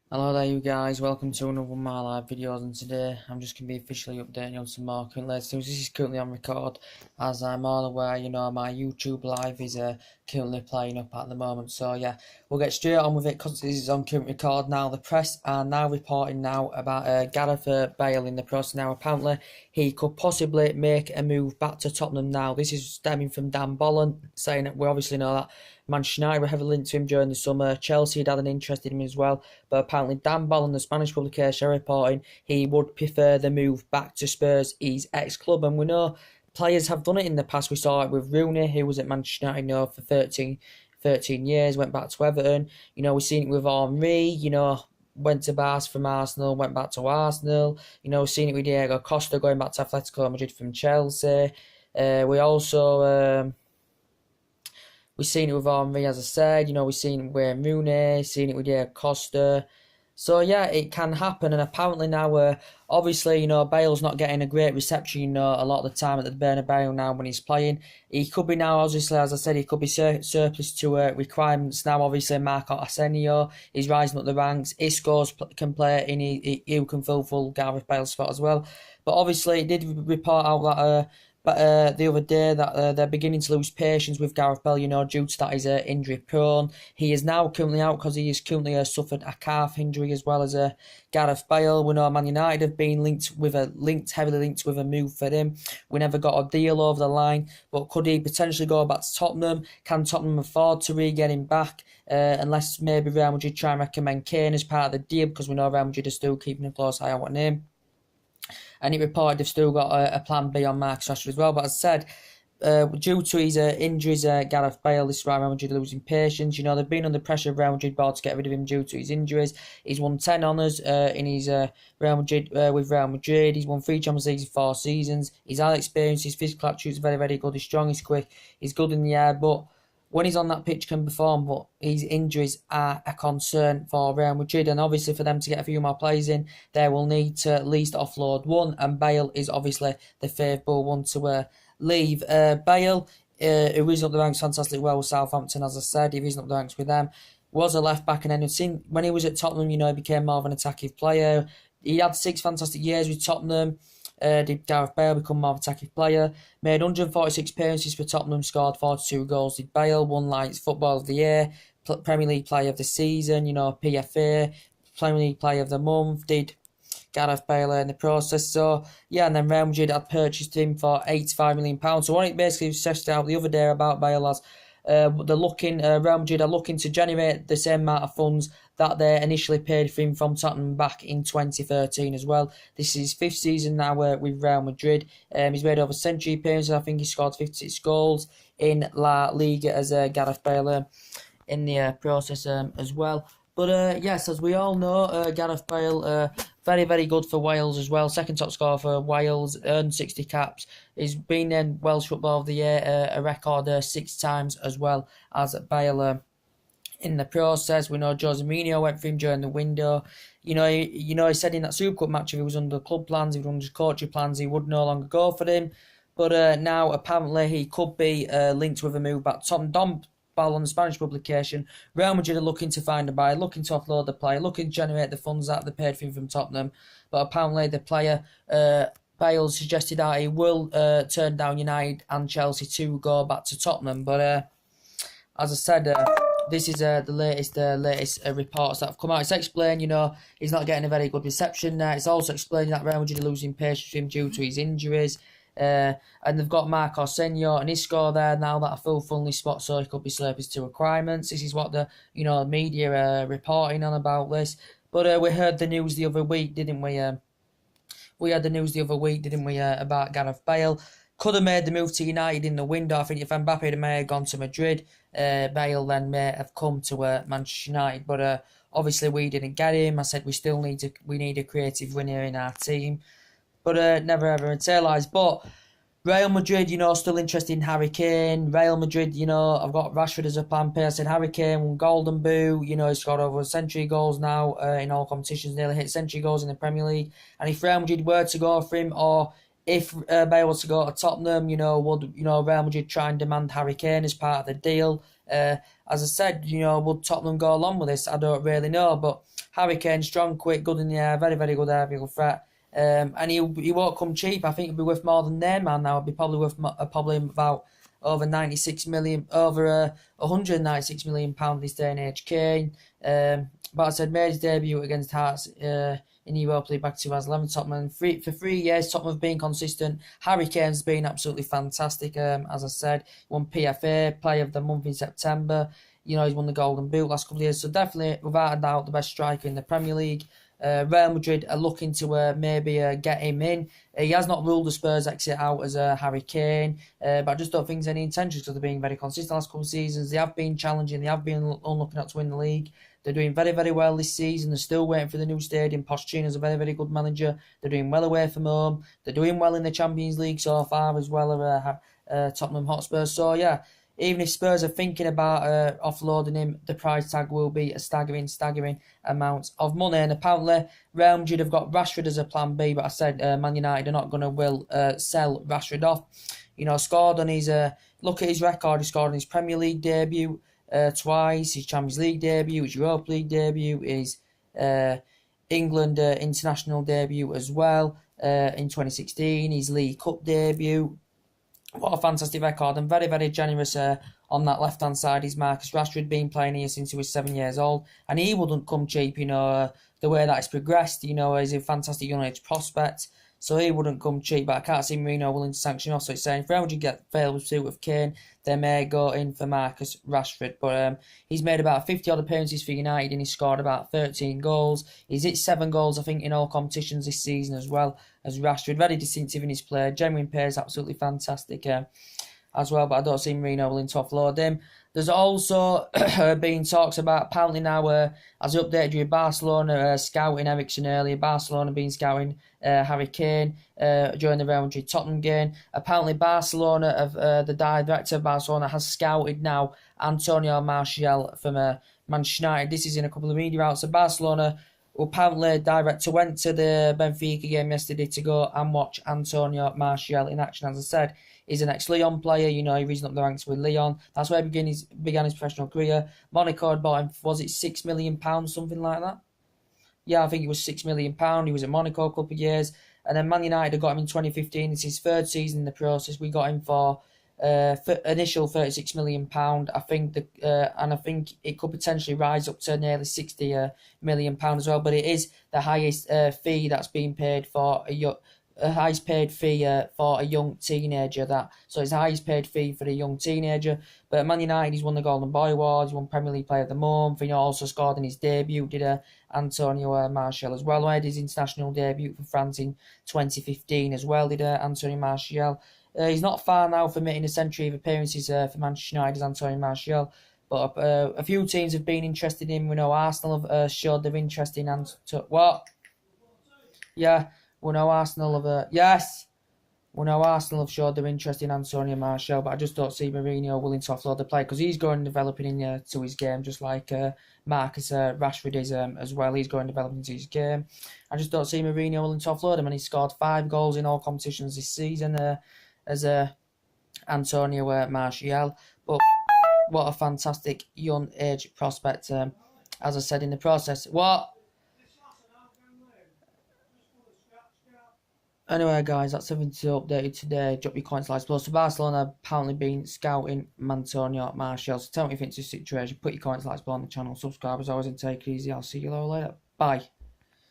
Hello there you guys, welcome to another one of my live videos, and today I'm just going to be officially updating you on some more current latest news. This is currently on record, as I'm all aware, my YouTube live is currently playing up at the moment. So yeah, we'll get straight on with it because this is on current record now. The press are now reporting now about Gareth Bale in the process now. Apparently he could possibly make a move back to Tottenham now. This is stemming from Dan Bolland saying that we obviously know that Manchester United were heavily linked to him during the summer. Chelsea had an interest in him as well. But apparently Dan Ball and the Spanish publication are reporting he would prefer the move back to Spurs, his ex-club. And we know players have done it in the past. We saw it with Rooney, who was at Manchester United for 13 years, went back to Everton. We've seen it with Henry, went to Barca from Arsenal, went back to Arsenal. We've seen it with Diego Costa going back to Atletico Madrid from Chelsea. We've seen it with Henry, as I said. We've seen it with Rooney, seen it with Diego Costa. So yeah, it can happen, and apparently now, obviously, Bale's not getting a great reception, a lot of the time at the Bernabeu now when he's playing. He could be now, obviously, as I said, he could be surplus to requirements now. Obviously, Marco Asensio is rising up the ranks. Isco's can play in, he can fulfill Gareth Bale's spot as well. But obviously, it did report out that. But the other day that they're beginning to lose patience with Gareth Bale, due to that he's injury prone. He is now currently out because he has currently suffered a calf injury as well as Gareth Bale. We know Man United have been heavily linked with a move for him. We never got a deal over the line, but could he potentially go back to Tottenham? Can Tottenham afford to re-get him back? Unless maybe Real Madrid try and recommend Kane as part of the deal, because we know Real Madrid are still keeping a close eye on him. And it reported they've still got a plan B on Marcus Rashford as well. But as I said, due to his injuries, Gareth Bale, this is why Real Madrid are losing patience. They've been under pressure of Real Madrid board to get rid of him due to his injuries. He's won 10 honours in his Real Madrid with Real Madrid. He's won 3 Champions Leagues in 4 seasons. He's had experience. His physical attributes is very, very good. He's strong. He's quick. He's good in the air, but when he's on that pitch can perform, but his injuries are a concern for Real Madrid, and obviously for them to get a few more players in, they will need to at least offload one, and Bale is obviously the favourable one to leave. Bale, who is up the ranks fantastically well with Southampton, as I said, he isn't up the ranks with them, was a left back, and then when he was at Tottenham, he became more of an attacking player. He had 6 fantastic years with Tottenham. Did Gareth Bale become more of an attacking player? Made 146 appearances for Tottenham, scored 42 goals. Did Bale won Football of the Year, Premier League Player of the Season, PFA, Premier League Player of the Month. Did Gareth Bale in the process. So yeah, and then Real Madrid had purchased him for £85 million. So what it basically stressed out the other day about Bale as Real Madrid are looking to generate the same amount of funds that they initially paid for him from Tottenham back in 2013 as well. This is his 5th season now with Real Madrid. He's made over a century appearances. I think he scored 56 goals in La Liga as Gareth Bale in the process as well. But yes, as we all know, Gareth Bale, very, very good for Wales as well. Second top scorer for Wales, earned 60 caps. He's been in Welsh Football of the Year a record 6 times as well as Bale. In the process, we know Jose Mourinho went for him during the window. He said in that Super Cup match, if he was under club plans, if he was under coaching plans, he would no longer go for him. But now, apparently, he could be linked with a move back. Don Ball on the Spanish publication, Real Madrid are looking to find a buyer, looking to offload the player, looking to generate the funds that they paid for him from Tottenham. But apparently, the player, Bale, suggested that he will turn down United and Chelsea to go back to Tottenham. But as I said, this is the latest reports that have come out. It's explained, he's not getting a very good reception there. It's also explaining that Real Madrid are losing patience with him due to his injuries. And they've got Marco Asensio and Isco there now that are fully spot, so he could be surplus to requirements. This is what the media are reporting on about this. But we heard the news the other week, didn't we? We had the news the other week, didn't we, about Gareth Bale. Could have made the move to United in the window. I think if Mbappe may have gone to Madrid, Bale then may have come to Manchester United. But obviously we didn't get him. I said we need a creative winner in our team. But never ever materialised. But Real Madrid, still interested in Harry Kane. Real Madrid, I've got Rashford as a plan B. I said Harry Kane won Golden Boot. He's got over a century goals now in all competitions. Nearly hit century goals in the Premier League. And if Real Madrid were to go for him, or if Bale was to go to Tottenham, would Real Madrid try and demand Harry Kane as part of the deal? As I said, would Tottenham go along with this? I don't really know, but Harry Kane, strong, quick, good in the air, very, very good aerial threat. And he won't come cheap. I think he'll be worth more than Neymar now. He'll be probably worth probably about over 96 million, over 196 million pound this day and age. Kane, but I said made his debut against Hearts in the Europa League back to 2011. Tottenham for 3 years. Tottenham have been consistent. Harry Kane's been absolutely fantastic. As I said, he won PFA Player of the Month in September. He's won the Golden Boot last couple of years. So definitely, without a doubt, the best striker in the Premier League. Real Madrid are looking to maybe get him in. He has not ruled the Spurs exit out as Harry Kane, but I just don't think there's any intentions because they're being very consistent last couple of seasons. They have been challenging, they have been unlucky not to win the league. They're doing very, very well this season. They're still waiting for the new stadium. Pochettino's a very, very good manager. They're doing well away from home. They're doing well in the Champions League so far as well as Tottenham Hotspur. So yeah, even if Spurs are thinking about offloading him, the price tag will be a staggering amount of money. And apparently, Real Madrid have got Rashford as a plan B, but I said Man United are not going to sell Rashford off. Scored on his look at his record. He scored on his Premier League debut twice, his Champions League debut, his Europa League debut, his England international debut as well in 2016, his League Cup debut. What a fantastic record, and very, very generous on that left-hand side. Is Marcus Rashford, been playing here since he was 7 years old, and he wouldn't come cheap, the way that it's progressed, he's a fantastic young age prospect, so he wouldn't come cheap, but I can't see Mourinho willing to sanction off, so it's saying if Real Madrid get failed with suit with Kane, they may go in for Marcus Rashford, but he's made about 50-odd appearances for United, and he's scored about 13 goals, he's hit 7 goals, I think, in all competitions this season as well, as Rashford, very distinctive in his play, genuine pace, absolutely fantastic as well, but I don't see Mourinho willing to offload him. There's also been talks about, apparently now, as I updated you, Barcelona scouting Eriksen earlier, Barcelona been scouting Harry Kane during the Real Madrid Tottenham game. Apparently Barcelona, the director of Barcelona has scouted now Antonio Martial from Manchester United. This is in a couple of media outlets. So Barcelona, apparently, director went to the Benfica game yesterday to go and watch Antonio Martial in action. As I said, he's an ex-Lyon player. He risen up the ranks with Lyon. That's where he began his professional career. Monaco had bought him, was it £6 million, something like that? Yeah, I think it was £6 million. He was at Monaco a couple of years. And then Man United had got him in 2015. It's his third season in the process. We got him for initial £36 million. I think and I think it could potentially rise up to nearly £60 million as well. But it is the highest fee that's been paid for highest paid fee for a young teenager. So it's the highest paid fee for a young teenager. But Man United, he's won the Golden Boy Award, he's won Premier League Player of the Month. Also scored in his debut. Did Antonio Martial as well. Made his international debut for France in 2015 as well. Did Antonio Martial. He's not far now from hitting a century of appearances for Manchester United as Antonio Martial. But a few teams have been interested in him. We know Arsenal have showed their interest in what? Yeah. We know Arsenal have showed their interest in Antonio Martial, but I just don't see Mourinho willing to offload the player because he's going developing into his game, just like Marcus Rashford is as well. He's going developing into his game. I just don't see Mourinho willing to offload him, and he scored 5 goals in all competitions this season as Antonio Martial. But what a fantastic young age prospect, as I said in the process. Anyway, guys, that's everything to update you today. Drop your comments, likes below. So Barcelona apparently been scouting Antonio Martial. So tell me if you think it's a situation. Put your comments, likes below on the channel. Subscribe as always and take it easy. I'll see you all later. Bye.